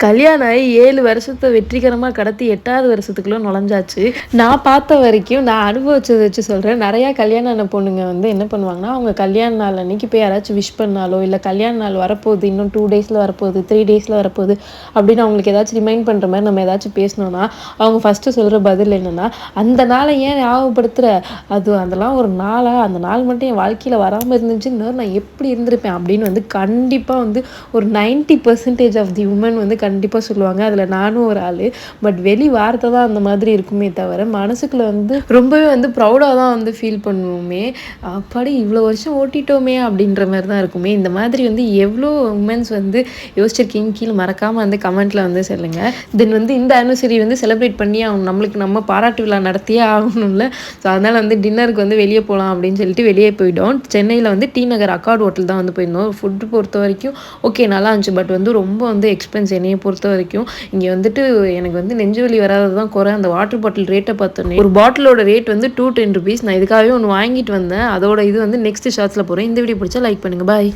கல்யாணம் ஆகி 7 வருஷத்தை வெற்றிகரமாக கடத்தி 8வது வருஷத்துக்குள்ளே நுழைஞ்சாச்சு. நான் பார்த்த வரைக்கும், நான் அனுபவிச்சதை வச்சு சொல்கிறேன். நிறையா கல்யாணம் ஆன பொண்ணுங்க வந்து என்ன பண்ணுவாங்கன்னா, அவங்க கல்யாண நாள் அன்னைக்கு போய் யாராச்சும் விஷ் பண்ணாலோ, இல்லை கல்யாண நாள் வரப்போகுது, இன்னும் 2 டேஸில் வரப்போகுது, 3 டேஸில் வரப்போகுது அப்படின்னு அவங்களுக்கு ஏதாச்சும் ரிமைண்ட் பண்ணுற மாதிரி நம்ம ஏதாச்சும் பேசணும்னா, அவங்க ஃபஸ்ட்டு சொல்கிற பதில் என்னென்னா, அந்த நாளை ஏன் ஞாபகப்படுத்துகிற, அதெல்லாம் ஒரு நாளா, அந்த நாள் மட்டும் என் வாழ்க்கையில் வராமல் இருந்துச்சுன்னு நான் எப்படி இருந்திருப்பேன் அப்படின்னு வந்து கண்டிப்பாக வந்து ஒரு 90% ஆஃப் தி உமன் வந்து கண்டிப்பாக சொல்லுவாங்க. அதில் நானும் ஒரு ஆள். பட் வெளி வார்த்தை தான் அந்த மாதிரி இருக்குமே தவிர, மனசுக்குள்ளே வந்து ரொம்பவே வந்து ப்ரௌடாக தான் வந்து ஃபீல் பண்ணுவோமே. அப்பாடி இவ்வளோ வருஷம் ஓட்டிட்டோமே அப்படின்ற மாதிரி தான் இருக்குமே. இந்த மாதிரி வந்து எவ்வளோ உமன்ஸ் வந்து யோசிச்சிருக்கீங்க கீழே மறக்காமல் வந்து கமெண்ட்டில் வந்து சொல்லுங்கள். தென் வந்து இந்த ஆனிவர்சரி வந்து செலிப்ரேட் பண்ணி நம்மளுக்கு நம்ம பாராட்டு விழா நடத்தியே ஆகணும்ல. ஸோ அதனால் வந்து டின்னருக்கு வந்து வெளியே போகலாம் அப்படின்னு சொல்லிட்டு வெளியே போயிட்டோம். சென்னையில் வந்து டி நகர் அக்கார்ட் ஹோட்டல் தான் வந்து போயிருந்தோம். ஃபுட்டு பொறுத்த வரைக்கும் ஓகே நல்லா இருந்துச்சு. பட் வந்து ரொம்ப வந்து எக்ஸ்பென்ஸ் என்னையை பொறுத்த வரைக்கும். இங்கே வந்துட்டு எனக்கு வந்து நெஞ்சு வலி வராது தான் குறை. அந்த வாட்டர் பாட்டில் ரேட்டை பார்த்தோன்னே, ஒரு பாட்டிலோட ரேட் வந்து 210 rupees. நான் இதுக்காகவே ஒன்று வாங்கிட்டு வந்தேன். அதோட இது வந்து நெக்ஸ்ட் ஷார்ட்ஸில் போகிறேன். இந்த வீடியோ பிடிச்சா லைக் பண்ணுங்கள். பாய்.